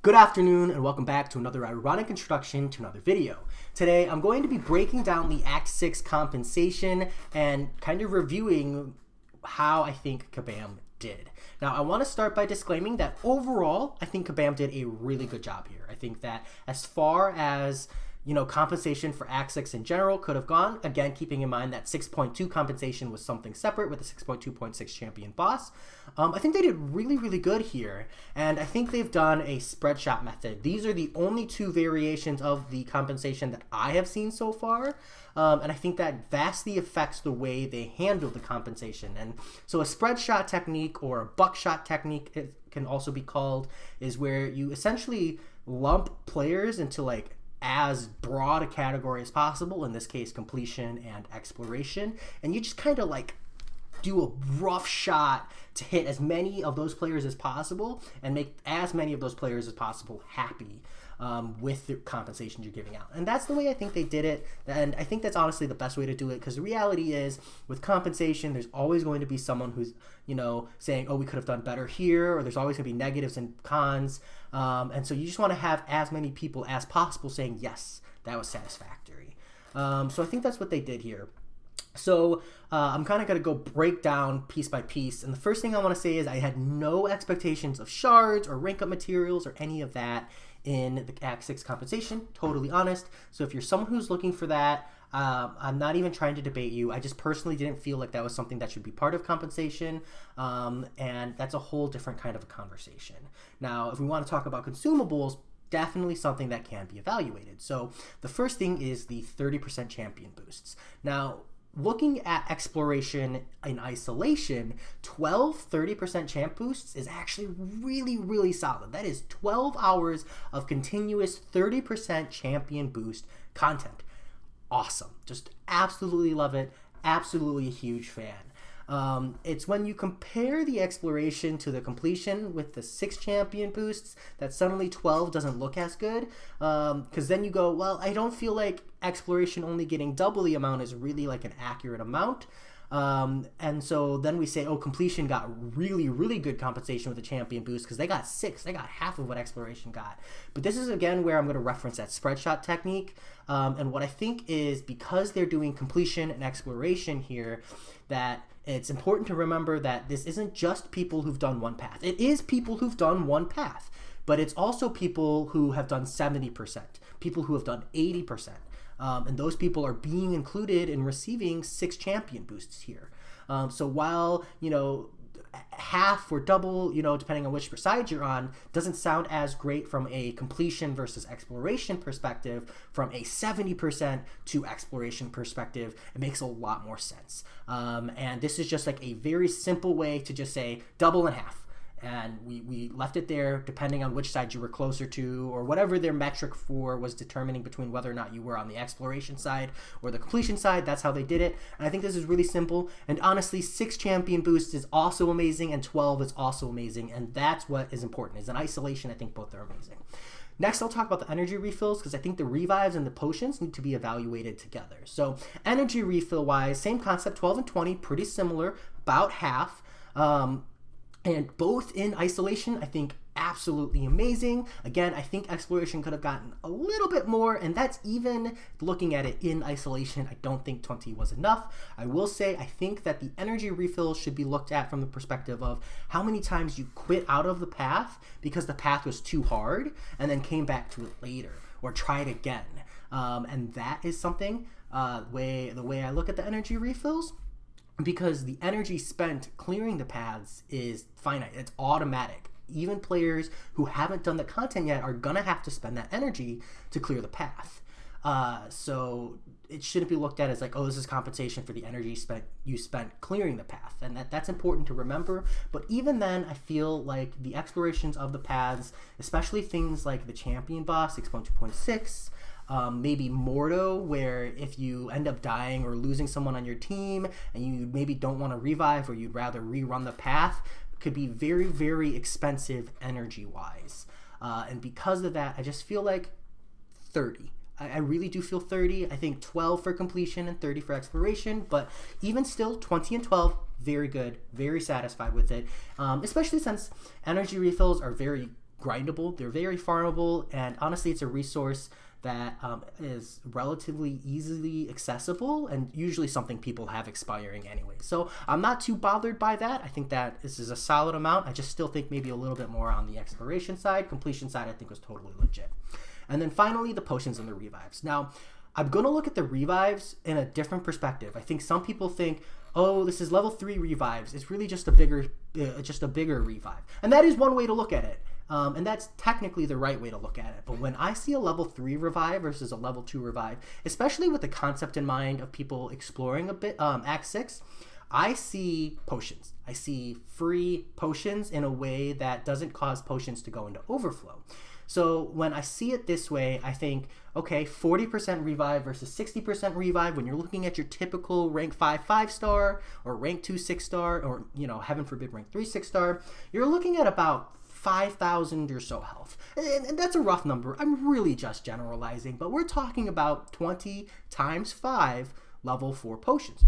Good afternoon and welcome back to another ironic introduction to another video. Today I'm going to be breaking down the Act 6 compensation and kind of reviewing how I think Kabam did. Now I want to start by disclaiming that overall I think Kabam did a really good job here. I think that as far as compensation for Act 6 in general could have gone. Again, keeping in mind that 6.2 compensation was something separate with the 6.2.6 champion boss. I think they did really, really good here. And I think they've done a spread shot method. These are the only two variations of the compensation that I have seen so far. And I think that vastly affects the way they handle the compensation. And so a spread shot technique, or a buckshot technique, it can also be called, is where you essentially lump players into as broad a category as possible, in this case completion and exploration, and you just kind of do a rough shot to hit as many of those players as possible and make as many of those players as possible happy with the compensation you're giving out. And that's the way I think they did it, and I think that's honestly the best way to do it, because the reality is with compensation there's always going to be someone who's saying, oh, we could have done better here, or there's always going to be negatives and cons, and so you just want to have as many people as possible saying yes, that was satisfactory. So I think that's what they did here. So I'm kind of going to go break down piece by piece, and the first thing I want to say is I had no expectations of shards or rank up materials or any of that in the Act 6 compensation, totally honest. So if you're someone who's looking for that, I'm not even trying to debate you. I just personally didn't feel like that was something that should be part of compensation, and that's a whole different kind of a conversation. Now, if we want to talk about consumables, definitely something that can be evaluated. So the first thing is the 30% champion boosts. Now, looking at exploration in isolation, 12 30% champ boosts is actually really, really solid. That is 12 hours of continuous 30% champion boost content. Awesome. Just absolutely love it. Absolutely a huge fan. It's when you compare the exploration to the completion with the 6 champion boosts that suddenly 12 doesn't look as good, because then you go, well, I don't feel like exploration only getting double the amount is really an accurate amount. And so then we say, oh, completion got really, really good compensation with the champion boost because they got 6. They got half of what exploration got. But this is, again, where I'm going to reference that spread shot technique. And what I think is, because they're doing completion and exploration here, that it's important to remember that this isn't just people who've done one path. It is people who've done one path, but it's also people who have done 70%, people who have done 80%. And those people are being included in receiving 6 champion boosts here. So while, half or double, depending on which side you're on, doesn't sound as great from a completion versus exploration perspective, from a 70% to exploration perspective, it makes a lot more sense. And this is just a very simple way to just say double and half. And we left it there depending on which side you were closer to, or whatever their metric for was determining between whether or not you were on the exploration side or the completion side. That's how they did it. And I think this is really simple. And honestly, 6 champion boosts is also amazing, and 12 is also amazing. And that's what is important. Is in isolation, I think both are amazing. Next, I'll talk about the energy refills, because I think the revives and the potions need to be evaluated together. So energy refill wise, same concept, 12 and 20, pretty similar, about half. And both in isolation, I think absolutely amazing. Again, I think exploration could have gotten a little bit more, and that's even looking at it in isolation. I don't think 20 was enough. I will say I think that the energy refill should be looked at from the perspective of how many times you quit out of the path because the path was too hard and then came back to it later or tried again. And that is something, the way I look at the energy refills, because the energy spent clearing the paths is finite. It's automatic. Even players who haven't done the content yet are gonna have to spend that energy to clear the path. So it shouldn't be looked at as oh, this is compensation for the energy you spent clearing the path, and that's important to remember. But even then, I feel like the explorations of the paths, especially things like the champion boss 6.2.6, maybe Mordo, where if you end up dying or losing someone on your team and you maybe don't want to revive, or you'd rather rerun the path, could be very, very expensive energy-wise. And because of that, I just feel like 30. I really do feel 30. I think 12 for completion and 30 for exploration, but even still, 20 and 12, very good, very satisfied with it, especially since energy refills are very grindable, they're very farmable, and honestly it's a resource that is relatively easily accessible and usually something people have expiring anyway. So I'm not too bothered by that. I think that this is a solid amount. I just still think maybe a little bit more on the exploration side. Completion side I think was totally legit. And then finally the potions and the revives. Now I'm going to look at the revives in a different perspective. I think some people think, oh, this is level 3 revives. It's really just a bigger revive. And that is one way to look at it. And that's technically the right way to look at it. But when I see a level 3 revive versus a level 2 revive, especially with the concept in mind of people exploring a bit Act 6, I see potions. I see free potions in a way that doesn't cause potions to go into overflow. So when I see it this way, I think, okay, 40% revive versus 60% revive. When you're looking at your typical rank 5 5-star or rank 2 6-star, or heaven forbid rank 3 6-star, you're looking at about 5,000 or so health. And that's a rough number. I'm really just generalizing, but we're talking about 20 times 5 level 4 potions.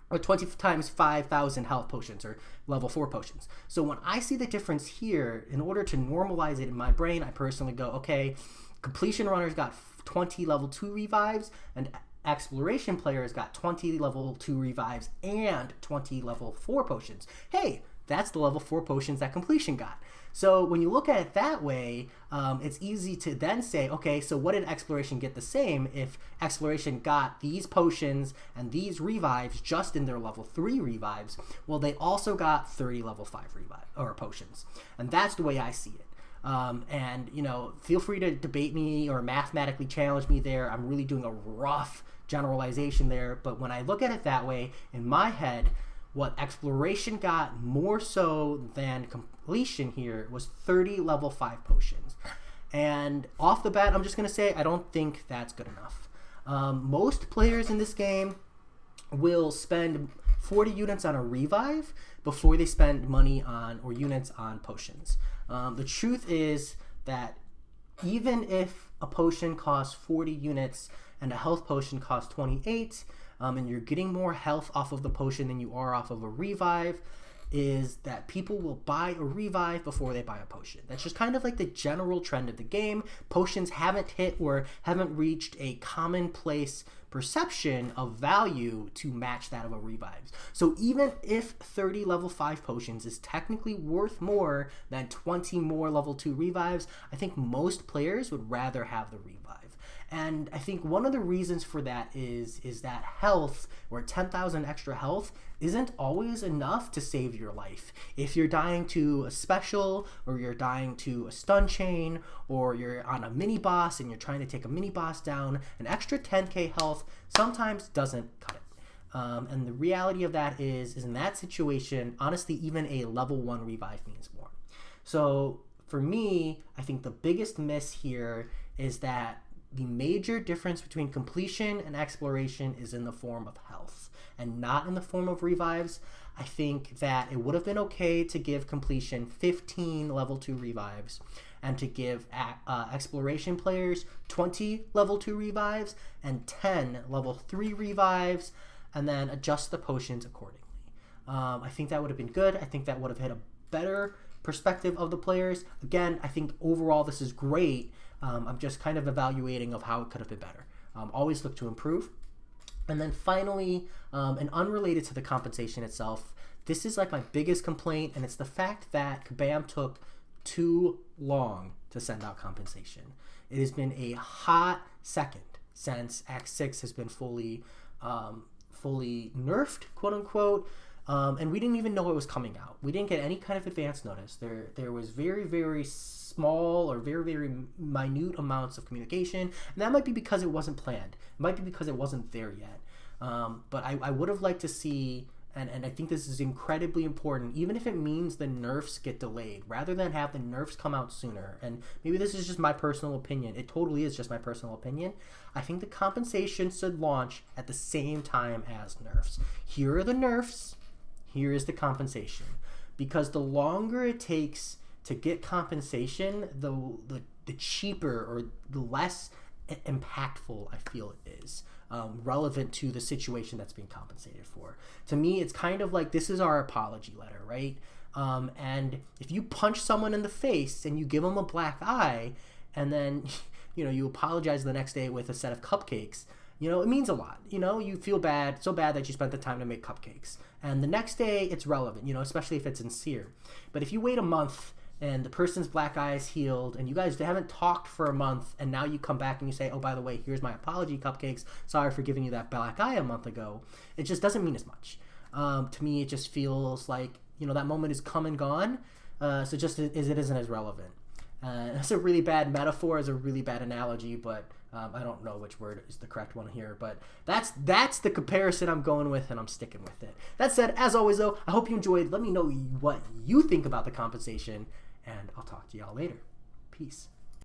Or 20 times 5,000 health potions, or level 4 potions. So when I see the difference here, in order to normalize it in my brain, I personally go, okay, completion runners got 20 level 2 revives, and exploration players got 20 level 2 revives and 20 level 4 potions. Hey, that's the level 4 potions that completion got. So when you look at it that way, it's easy to then say, okay, so what did exploration get the same if exploration got these potions and these revives just in their level 3 revives? Well, they also got 30 level 5 revive or potions. And that's the way I see it. And feel free to debate me or mathematically challenge me there. I'm really doing a rough generalization there. But when I look at it that way, in my head, what exploration got more so than completion here was 30 level 5 potions. And off the bat, I'm just going to say I don't think that's good enough. Most players in this game will spend 40 units on a revive before they spend money on or units on potions. The truth is that even if a potion costs 40 units and a health potion costs 28, and you're getting more health off of the potion than you are off of a revive, is that people will buy a revive before they buy a potion. That's just kind of like the general trend of the game. Potions haven't hit or haven't reached a commonplace perception of value to match that of a revive. So even if 30 level 5 potions is technically worth more than 20 more level 2 revives, I think most players would rather have the revive. And I think one of the reasons for that is that health, or 10,000 extra health, isn't always enough to save your life. If you're dying to a special, or you're dying to a stun chain, or you're on a mini boss and you're trying to take a mini boss down, an extra 10k health sometimes doesn't cut it. And the reality of that is in that situation, honestly, even a level 1 revive means more. So for me, I think the biggest miss here is that the major difference between completion and exploration is in the form of health and not in the form of revives. I think that it would have been okay to give completion 15 level 2 revives and to give exploration players 20 level 2 revives and 10 level 3 revives, and then adjust the potions accordingly. I think that would have been good. I think that would have had a better perspective of the players. Again, I think overall this is great. I'm just kind of evaluating of how it could have been better. Always look to improve. And then finally, and unrelated to the compensation itself, this is like my biggest complaint, and it's the fact that Kabam took too long to send out compensation. It has been a hot second since Act 6 has been fully nerfed, quote unquote. And we didn't even know it was coming out. We didn't get any kind of advance notice. There was very, very small or very, very minute amounts of communication. And that might be because it wasn't planned. It might be because it wasn't there yet. But I would have liked to see, and I think this is incredibly important, even if it means the nerfs get delayed, rather than have the nerfs come out sooner. And maybe this is just my personal opinion. It totally is just my personal opinion. I think the compensation should launch at the same time as nerfs. Here are the nerfs. Here is the compensation. Because the longer it takes to get compensation, the cheaper or the less impactful I feel it is, relevant to the situation that's being compensated for. To me, it's kind of like this is our apology letter, right? And if you punch someone in the face and you give them a black eye, and then you apologize the next day with a set of cupcakes, it means a lot. You feel bad, so bad that you spent the time to make cupcakes. And the next day, it's relevant, especially if it's sincere. But if you wait a month and the person's black eye is healed and you guys haven't talked for a month and now you come back and you say, oh, by the way, here's my apology cupcakes. Sorry for giving you that black eye a month ago. It just doesn't mean as much. To me, it just feels like, that moment is come and gone. So just as it isn't as relevant. That's a really bad metaphor, is a really bad analogy, but I don't know which word is the correct one here. But that's the comparison I'm going with, and I'm sticking with it. That said, as always, though, I hope you enjoyed. Let me know what you think about the compensation, and I'll talk to y'all later. Peace.